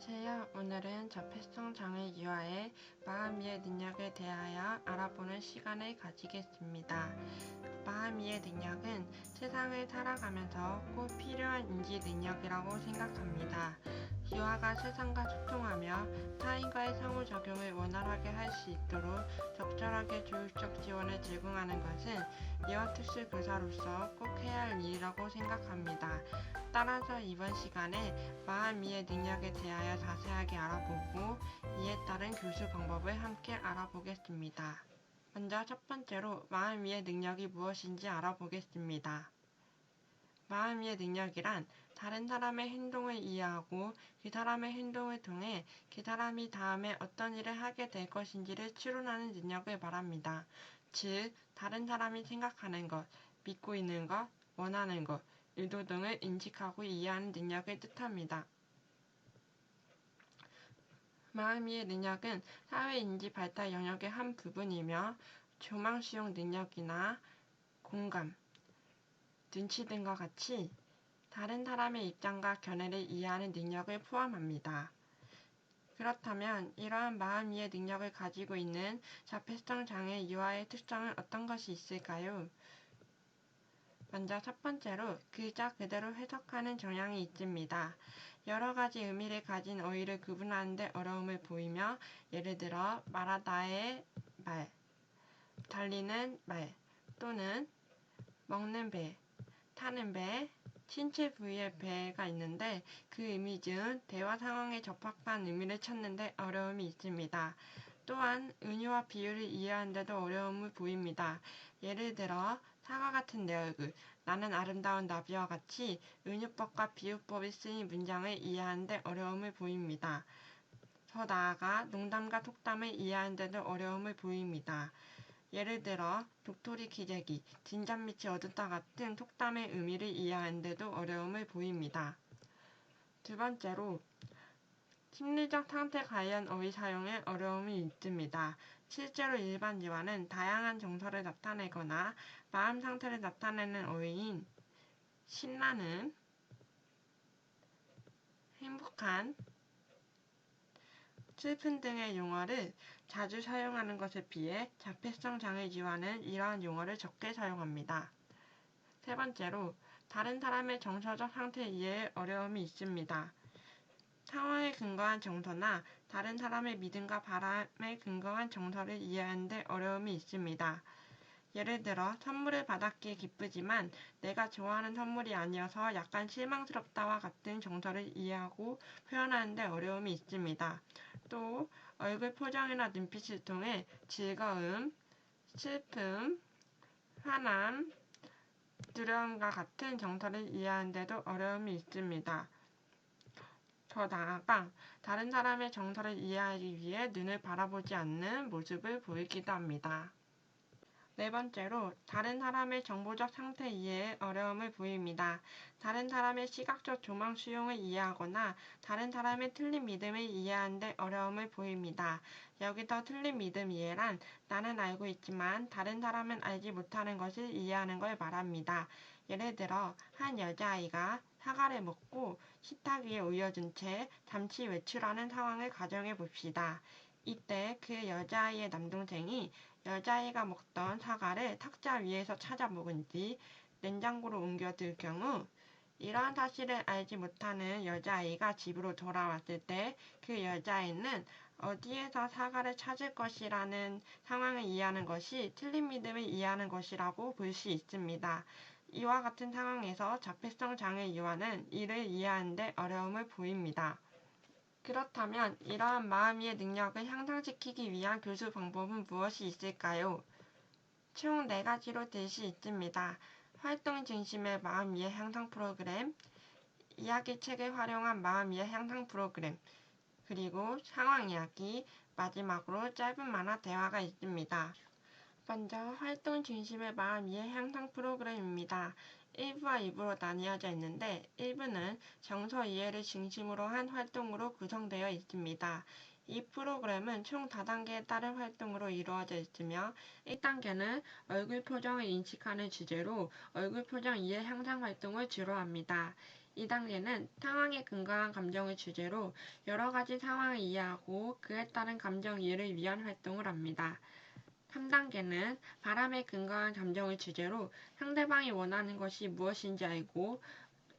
안녕하세요. 오늘은 자폐성 장애 유아의 마음이해 능력에 대하여 알아보는 시간을 가지겠습니다. 마음이해 능력은 세상을 살아가면서 꼭 필요한 인지 능력이라고 생각합니다. 유아가 세상과 소통하며 타인과의 상호작용을 원활하게 할 수 있도록 적절하게 교육적 지원을 제공하는 것은 유아특수교사로서 꼭 해야 할 일이라고 생각합니다. 따라서 이번 시간에 마음이해 능력에 대하여 자세하게 알아보고 이에 따른 교수 방법을 함께 알아보겠습니다. 먼저 첫 번째로 마음이해 능력이 무엇인지 알아보겠습니다. 마음이해 능력이란 다른 사람의 행동을 이해하고 그 사람의 행동을 통해 그 사람이 다음에 어떤 일을 하게 될 것인지를 추론하는 능력을 말합니다. 즉, 다른 사람이 생각하는 것, 믿고 있는 것, 원하는 것, 의도 등을 인식하고 이해하는 능력을 뜻합니다. 마음이해 능력은 사회인지 발달 영역의 한 부분이며 조망 수용 능력이나 공감, 눈치 등과 같이 다른 사람의 입장과 견해를 이해하는 능력을 포함합니다. 그렇다면 이러한 마음이해 능력을 가지고 있는 자폐성 장애 유아의 특성은 어떤 것이 있을까요? 먼저 첫 번째로 글자 그대로 해석하는 경향이 있습니다. 여러 가지 의미를 가진 어휘를 구분하는 데 어려움을 보이며 예를 들어 말하다의 말, 달리는 말 또는 먹는 배, 타는 배, 신체 부위의 배가 있는데 그 의미 중 대화 상황에 적합한 의미를 찾는 데 어려움이 있습니다. 또한 은유와 비유를 이해하는 데도 어려움을 보입니다. 예를 들어 사과 같은 내 얼굴, 나는 아름다운 나비와 같이 은유법과 비유법이 쓰인 문장을 이해하는 데 어려움을 보입니다. 더 나아가 농담과 속담을 이해하는 데도 어려움을 보입니다. 예를 들어 도토리 기저귀, 진짠빛이 어둡다 같은 속담의 의미를 이해하는 데도 어려움을 보입니다. 두 번째로 심리적 상태 관련 어휘 사용에 어려움이 있습니다. 실제로 일반 유아는 다양한 정서를 나타내거나 마음 상태를 나타내는 어휘인 신나는, 행복한, 슬픈 등의 용어를 자주 사용하는 것에 비해 자폐성 장애 유아는 이러한 용어를 적게 사용합니다. 세 번째로 다른 사람의 정서적 상태 이해에 어려움이 있습니다. 상황에 근거한 정서나 다른 사람의 믿음과 바람에 근거한 정서를 이해하는 데 어려움이 있습니다. 예를 들어 선물을 받았기에 기쁘지만 내가 좋아하는 선물이 아니어서 약간 실망스럽다와 같은 정서를 이해하고 표현하는 데 어려움이 있습니다. 또 얼굴 표정이나 눈빛을 통해 즐거움, 슬픔, 화남, 두려움과 같은 정서를 이해하는 데도 어려움이 있습니다. 더 나아가 다른 사람의 정서를 이해하기 위해 눈을 바라보지 않는 모습을 보이기도 합니다. 네 번째로 다른 사람의 정보적 상태 이해에 어려움을 보입니다. 다른 사람의 시각적 조망 수용을 이해하거나 다른 사람의 틀린 믿음을 이해하는 데 어려움을 보입니다. 여기서 틀린 믿음 이해란 나는 알고 있지만 다른 사람은 알지 못하는 것을 이해하는 걸 말합니다. 예를 들어 한 여자아이가 사과를 먹고 식탁 위에 올려둔 채 잠시 외출하는 상황을 가정해 봅시다. 이때 그 여자아이의 남동생이 여자아이가 먹던 사과를 탁자 위에서 찾아 먹은 뒤 냉장고로 옮겨둘 경우 이러한 사실을 알지 못하는 여자아이가 집으로 돌아왔을 때 그 여자아이는 어디에서 사과를 찾을 것이라는 상황을 이해하는 것이 틀린 믿음을 이해하는 것이라고 볼 수 있습니다. 이와 같은 상황에서 자폐성 장애 유아는 이를 이해하는 데 어려움을 보입니다. 그렇다면 이러한 마음이해 능력을 향상시키기 위한 교수 방법은 무엇이 있을까요? 총 4가지로 될 수 있습니다. 활동 중심의 마음이해 향상 프로그램, 이야기책을 활용한 마음이해 향상 프로그램, 그리고 상황 이야기, 마지막으로 짧은 만화 대화가 있습니다. 먼저 활동 중심의 마음이해 향상 프로그램입니다. 1부와 2부로 나뉘어져 있는데 1부는 정서 이해를 중심으로 한 활동으로 구성되어 있습니다. 이 프로그램은 총 4단계에 따른 활동으로 이루어져 있으며 1단계는 얼굴 표정을 인식하는 주제로 얼굴 표정 이해 향상 활동을 주로 합니다. 2단계는 상황에 근거한 감정을 주제로 여러 가지 상황을 이해하고 그에 따른 감정 이해를 위한 활동을 합니다. 3단계는 바람에 근거한 감정을 주제로 상대방이 원하는 것이 무엇인지 알고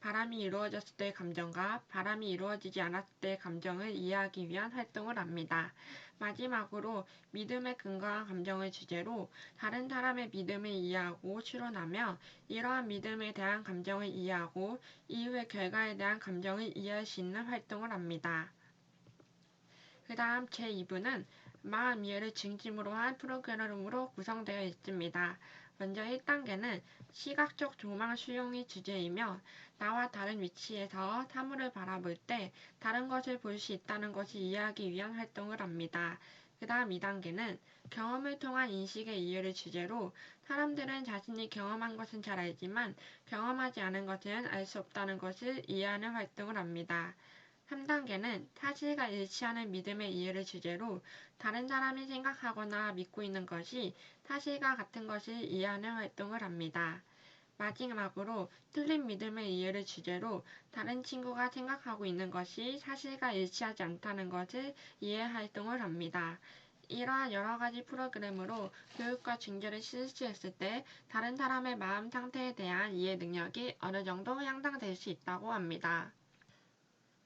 바람이 이루어졌을 때의 감정과 바람이 이루어지지 않았을 때의 감정을 이해하기 위한 활동을 합니다. 마지막으로 믿음에 근거한 감정을 주제로 다른 사람의 믿음을 이해하고 추론하며 이러한 믿음에 대한 감정을 이해하고 이후의 결과에 대한 감정을 이해할 수 있는 활동을 합니다. 그 다음 제2부는 마음 이해를 중심으로 한 프로그램으로 구성되어 있습니다. 먼저 1단계는 시각적 조망 수용이 주제이며 나와 다른 위치에서 사물을 바라볼 때 다른 것을 볼 수 있다는 것을 이해하기 위한 활동을 합니다. 그 다음 2단계는 경험을 통한 인식의 이해를 주제로 사람들은 자신이 경험한 것은 잘 알지만 경험하지 않은 것은 알 수 없다는 것을 이해하는 활동을 합니다. 3단계는 사실과 일치하는 믿음의 이해를 주제로 다른 사람이 생각하거나 믿고 있는 것이 사실과 같은 것을 이해하는 활동을 합니다. 마지막으로 틀린 믿음의 이해를 주제로 다른 친구가 생각하고 있는 것이 사실과 일치하지 않다는 것을 이해 활동을 합니다. 이러한 여러 가지 프로그램으로 교육과 중재를 실시했을 때 다른 사람의 마음 상태에 대한 이해 능력이 어느 정도 향상될 수 있다고 합니다.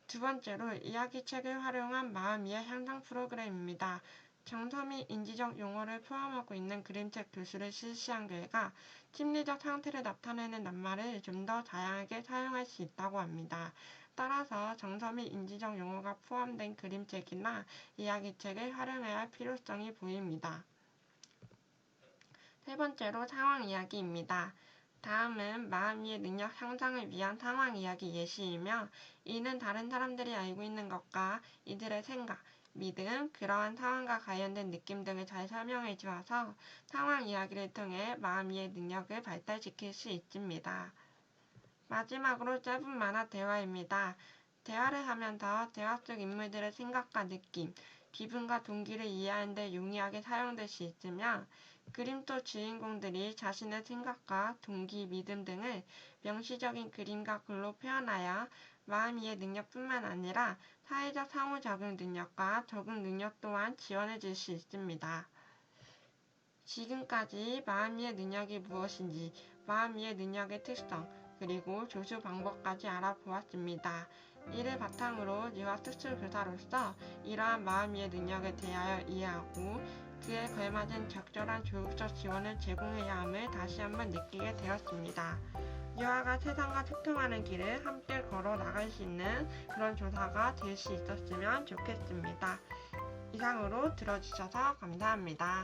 두 번째로 이야기책을 활용한 마음이해 향상 프로그램입니다. 정서및 인지적 용어를 포함하고 있는 그림책 교수를 실시한 결과 심리적 상태를 나타내는 낱말을 좀 더 다양하게 사용할 수 있다고 합니다. 따라서 정서 및 인지적 용어가 포함된 그림책이나 이야기책을 활용해야 할 필요성이 보입니다. 세 번째로 상황 이야기입니다. 다음은 마음이해 능력 향상을 위한 상황 이야기 예시이며 이는 다른 사람들이 알고 있는 것과 이들의 생각, 믿음, 그러한 상황과 관련된 느낌 등을 잘 설명해 주어서 상황 이야기를 통해 마음이해 능력을 발달시킬 수 있습니다. 마지막으로 짧은 만화 대화입니다. 대화를 하면서 대화 속 인물들의 생각과 느낌, 기분과 동기를 이해하는 데 용이하게 사용될 수 있으며 그림 속 주인공들이 자신의 생각과 동기, 믿음 등을 명시적인 그림과 글로 표현하여 마음이해 능력뿐만 아니라 사회적 상호작용 능력과 적응 능력 또한 지원해 줄 수 있습니다. 지금까지 마음이해 능력이 무엇인지, 마음이해 능력의 특성, 그리고 조수 방법까지 알아보았습니다. 이를 바탕으로 유아 특수교사로서 이러한 마음이해 능력에 대하여 이해하고 그에 걸맞은 적절한 교육적 지원을 제공해야 함을 다시 한번 느끼게 되었습니다. 유아가 세상과 소통하는 길을 함께 걸어 나갈 수 있는 그런 조사가 될 수 있었으면 좋겠습니다. 이상으로 들어주셔서 감사합니다.